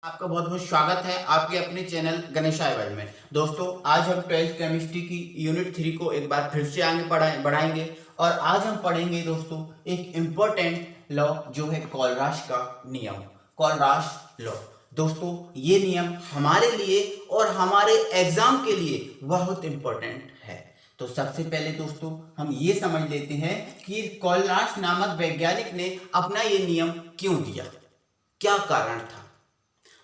आपका बहुत बहुत स्वागत है आपके अपने चैनल गणेशाय वर्ल्ड में। दोस्तों, आज हम 12th केमिस्ट्री की यूनिट 3 को एक बार फिर से आगे बढ़ाएंगे और आज हम पढ़ेंगे दोस्तों एक इम्पोर्टेंट लॉ जो है कोलराश का नियम, कोलराश लॉ। दोस्तों, ये नियम हमारे लिए और हमारे एग्जाम के लिए बहुत इम्पोर्टेंट है। तो सबसे पहले दोस्तों हम ये समझ लेते हैं कि कोलराश नामक वैज्ञानिक ने अपना ये नियम क्यों दिया, क्या कारण था।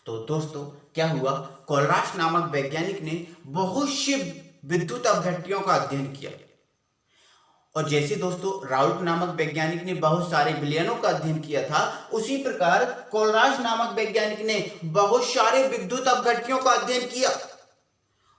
तो दोस्तों क्या हुआ, कोलराश नामक वैज्ञानिक ने बहुत से विद्युत अपघट्यों का अध्ययन किया और जैसे दोस्तों राउल्ट नामक वैज्ञानिक ने बहुत सारे विलयनों का अध्ययन किया था, उसी प्रकार कोलराश नामक वैज्ञानिक ने बहुत सारे विद्युत अपघट्यों का अध्ययन किया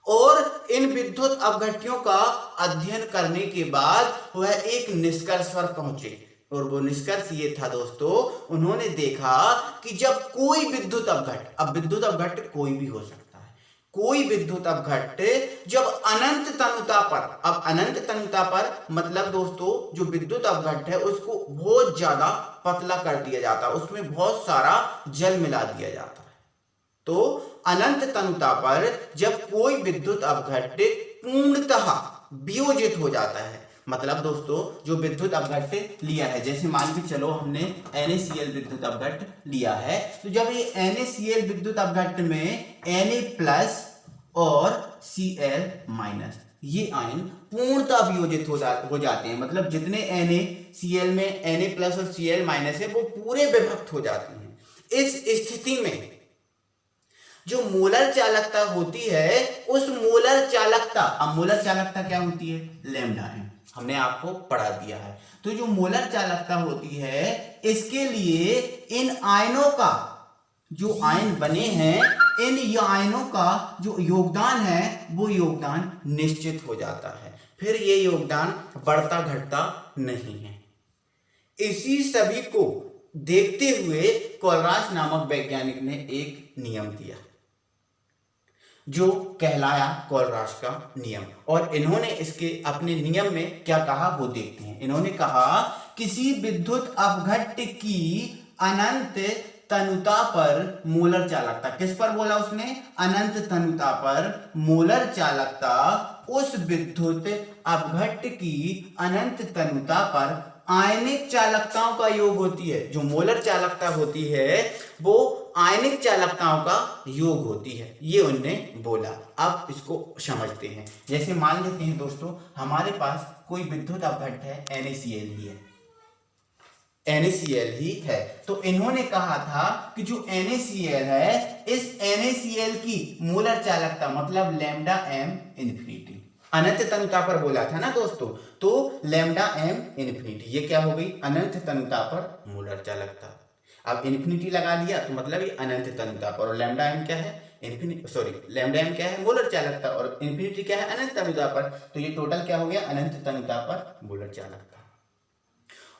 और इन विद्युत अपघट्यों का अध्ययन करने के बाद वह एक निष्कर्ष पर पहुंचे और वो निष्कर्ष ये था दोस्तों, उन्होंने देखा कि जब कोई विद्युत अपघट, अब विद्युत अपघट कोई भी हो सकता है, कोई विद्युत अपघट जब अनंत तनुता पर, अब अनंत तनुता पर मतलब दोस्तों जो विद्युत अपघट है उसको बहुत ज्यादा पतला कर दिया जाता है, उसमें बहुत सारा जल मिला दिया जाता है। तो अनंत तनुता पर जब कोई विद्युत अपघट पूर्णतः वियोजित हो जाता है, मतलब दोस्तों जो विद्युत अपघट लिया है, जैसे मान के चलो हमने NaCl विद्युत अपघट लिया है, तो जब ये NaCl विद्युत अपघट में Na+ और Cl- ये आयन पूर्णतः वियोजित हो जाते हैं, मतलब जितने NaCl में Na+ और Cl- है वो पूरे विभक्त हो जाते हैं। इस स्थिति में जो मोलर चालकता होती है, उस मोलर चालकता, अब मोलर चालकता क्या होती है, लैम्डा m, हमने आपको पढ़ा दिया है। तो जो मोलर चालकता होती है, इसके लिए इन आयनों का, जो आयन बने हैं, इन आयनों का जो योगदान है वो योगदान निश्चित हो जाता है, फिर ये योगदान बढ़ता घटता नहीं है। इसी सभी को देखते हुए कोलराश नामक वैज्ञानिक ने एक नियम दिया जो कहलाया कोलराश का नियम, और इन्होंने इसके अपने नियम में क्या कहा वो देखते हैं। इन्होंने कहा किसी विद्युत अपघट्ट की अनंत तनुता पर मोलर चालकता, किस पर बोला उसने, अनंत तनुता पर मोलर चालकता उस विद्युत अपघट्ट की अनंत तनुता पर आयनिक चालकताओं का योग होती है। जो मोलर चालकता होती है वो आयनिक चालकताओं का योग होती है, ये उन्होंने बोला। अब इसको समझते हैं। जैसे मान लेते हैं दोस्तों हमारे पास कोई विद्युत अपघट्ट है, NaCl ही है, NaCl ही है। तो इन्होंने कहा था कि जो NaCl है, इस NaCl की मोलर चालकता मतलब λm∞, अनंत तनुता पर बोला था ना दोस्तों, तो λm∞, ये क्या हो गई, अनंत तनुता पर मोलर चालकता। अब इन्फिनिटी लगा लिया तो मतलब ये अनंत तनुता पर, और λm क्या है, λm क्या है, मोलर चालकता, और इन्फिनिटी क्या है, अनंत तनुता पर। तो ये टोटल क्या हो गया, अनंत तनुता पर मोलर चालकता।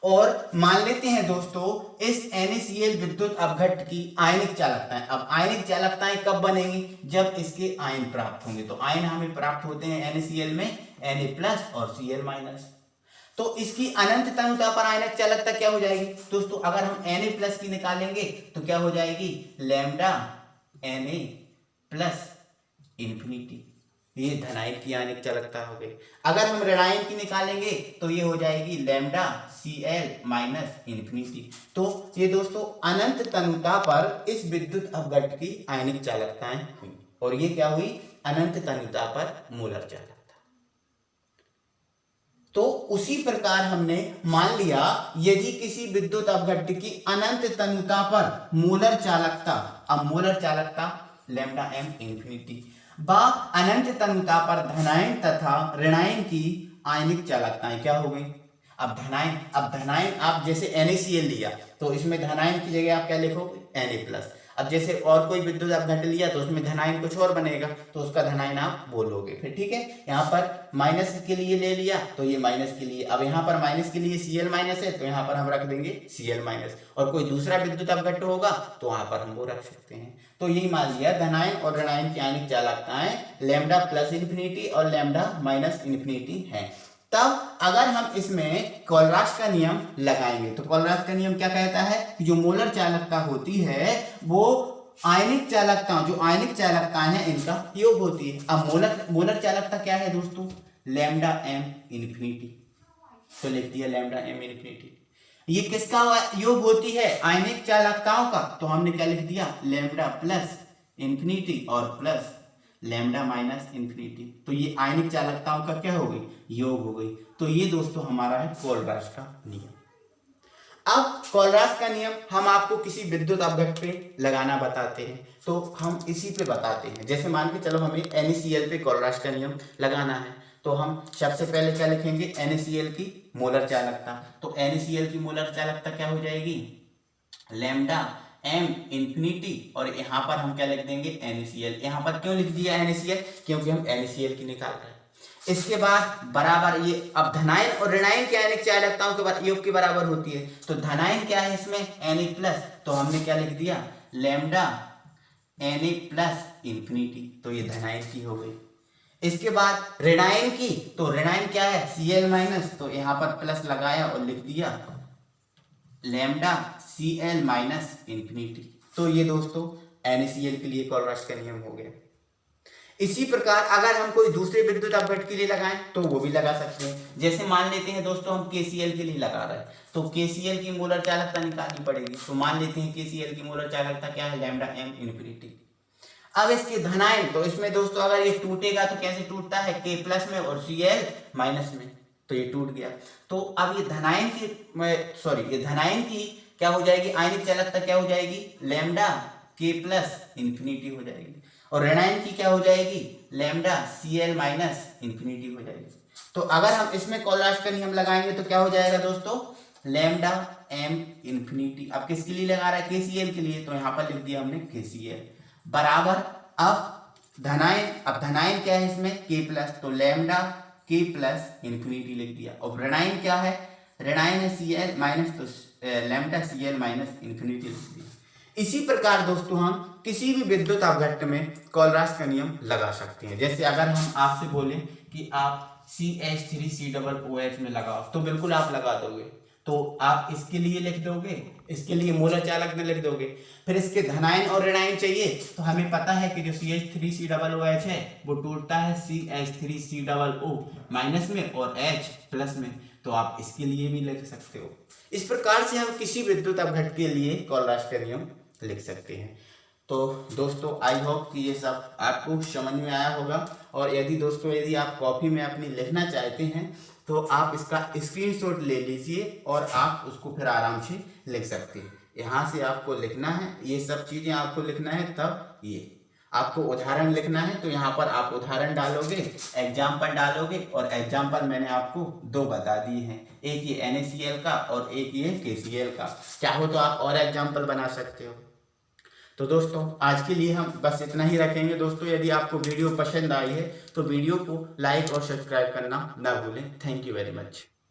और मान लेते हैं दोस्तों इस NaCl विद्युत अपघट्ट की आयनिक चालकताएं, अब आयनिक चालकताएं कब बनेंगी, जब इसके आयन प्राप्त होंगे। तो आयन हमें प्राप्त होते हैं NaCl में Na+ और Cl-। तो इसकी अनंत तनुता पर आयनिक चालकता क्या हो जाएगी दोस्तों, अगर हम Na+ की निकालेंगे तो क्या हो जाएगी, λNa+∞, ये धनायन की आयनिक चालकता हो गई। अगर हम ऋणायन की निकालेंगे तो ये हो जाएगी λCl-∞। तो ये दोस्तों अनंत तनुता पर इस विद्युत अपघट्ट की आयनिक चालकताएं हुई, और ये क्या हुई, अनंत तनुता पर मोलर चालकता। तो उसी प्रकार हमने मान लिया यदि किसी विद्युत अपघट्ट की अनंत तनुता पर मोलर चालकता, अब मोलर चालकता λm∞, व अनंत तनुता पर धनायन तथा ऋणायन की आयनिक चालकताएं क्या हो गई। अब धनायन आप जैसे NaCl लिया तो इसमें धनायन की जगह आप क्या लिखोगे, Na+। अब जैसे और कोई विद्युत अपघट्ट लिया तो उसमें धनायन कुछ और बनेगा, तो उसका धनायन आप बोलोगे, फिर ठीक है। यहाँ पर माइनस के लिए ले लिया तो ये माइनस के लिए, अब यहाँ पर माइनस के लिए Cl- है तो यहाँ पर हम रख देंगे Cl-, और कोई दूसरा विद्युत अपघट्ट होगा तो वहां पर हम वो रख सकते हैं। तो यही मान लिया धनायन और ऋणायन की आयनिक चालकताएं λ+∞ और λ-∞ है। तब अगर हम इसमें कोलराश का नियम लगाएंगे तो कोलराश का नियम क्या कहता है कि जो मोलर चालकता होती है वो आयनिक चालकताएं, जो आयनिक चालकताएं हैं इनका योग होती है। अब मोलर चालकता क्या है दोस्तों, लैम्डा एम इन्फिनिटी, तो लिख दिया लैम्डा एम इन्फिनिटी। ये किसका योग होती है, आयनिक चालकताओं का, तो हमने क्या लिख दिया, लैम्डा प्लस इन्फिनिटी और प्लस लैम्डा माइनस इन्फिनिटी। तो ये आयनिक चालकताओं का क्या हो गई, योग हो गई। तो ये दोस्तों हमारा है कोलराज का नियम। अब कोलराज का नियम हम आपको किसी विद्युत अपघट पे लगाना बताते हैं, तो हम इसी पे बताते हैं। जैसे मान के चलो हमें NaCl पे कोलराज का नियम लगाना है, तो हम सबसे पहले क्या लिखेंगे, NaCl की मोलर चालकता। तो NaCl की मोलर चालकता क्या हो जाएगी, लैम्डा एम इन्फिनिटी, और यहाँ पर हम क्या लिख देंगे, NaCl। यहाँ पर क्यों लिख दिया NaCl, क्योंकि हम NaCl की निकाल रहे हैं। इसके बाद बराबर ये, अब धनायन और ऋणायन की आयनिक चालकताओं के योग के बराबर होती है। तो धनायन क्या है इसमें, Na+, तो हमने क्या लिख दिया, लैम्डा Na+ इन्फिनिटी, तो ये धनायन की हो गई। इसके बाद ऋणायन की, तो ऋणायन क्या है, Cl-, तो यहाँ पर प्लस लगाया और लिख दिया लैम्डा Cl- इन्फिनिटी। तो ये दोस्तों NaCl के लिए कोलराज का नियम हो गया। इसी प्रकार अगर हम कोई दूसरे विद्युत अपघट के लिए लगाएं तो वो भी लगा सकते हैं। जैसे मान लेते हैं दोस्तों हम KCl के लिए लगा रहे हैं, तो KCl की मोलर चालकता निकालनी पड़ेगी। तो मान लेते हैं KCl की मोलर चालकता क्या है, लैम्डा एम इन्फिनिटी। अब इसके धनायन, तो इसमें दोस्तों अगर ये टूटेगा तो कैसे टूटता है, K+ में और Cl- में, तो ये टूट गया। तो अब ये धनायन की, ये धनायन की क्या हो जाएगी, आयनिक चालकता क्या हो जाएगी, लैम्डा K+ इन्फिनिटी हो जाएगी, और ऋणायन की क्या हो जाएगी, लैम्डा Cl- इन्फिनिटी हो जाएगी। तो अगर हम इसमें कोलराज का नियम लगाएंगे तो क्या हो जाएगा दोस्तों, लैम्डा एम इन्फिनिटी। अब किसके लिए लगा रहा है, KCl के लिए, तो यहाँ पर लिख दिया हमने KCl बराबर, अब धनायन, अब धनायन क्या है इसमें, K+, तो लैम्डा K+ इन्फिनिटी लिख दिया। और ऋणायन क्या है, ऋणायन है Cl-, तो लैम्डा Cl- इन्फिनिटी लिख दिया। इसी प्रकार दोस्तों हम किसी भी विद्युत अपघट्ट में कोलराज का नियम लगा सकते हैं। जैसे अगर हम आपसे बोलें कि आप CH3COOH में लगाओ, तो बिल्कुल आप लगा दोगे। तो आप इसके लिए लिख दोगे, इसके लिए मोलर चालक में लिख दोगे। फिर इसके धनायन और ऋणायन चाहिए, तो हमें पता है कि जो CH3COOH है वो टूटता है CH3COO- में और H+ में, तो आप इसके लिए भी लिख सकते हो। इस प्रकार से हम किसी विद्युत अपघट के लिए कोलराज का नियम लिख सकते हैं। तो दोस्तों आई होप कि ये सब आपको समझ में आया होगा। और यदि आप कॉपी में अपनी लिखना चाहते हैं तो आप इसका स्क्रीनशॉट ले लीजिए और आप उसको फिर आराम से लिख सकते हैं। यहाँ से आपको लिखना है, ये सब चीज़ें आपको लिखना है, तब ये आपको उदाहरण लिखना है, तो यहाँ पर आप उदाहरण डालोगे, एग्जाम्पल डालोगे, और एग्जाम्पल मैंने आपको 2 बता दिए हैं, एक ये NaCl का और एक ये KCl का। चाहो तो आप और एग्जाम्पल बना सकते हो। तो दोस्तों आज के लिए हम बस इतना ही रखेंगे। दोस्तों यदि आपको वीडियो पसंद आई है तो वीडियो को लाइक और सब्सक्राइब करना ना भूलें। Thank you very much.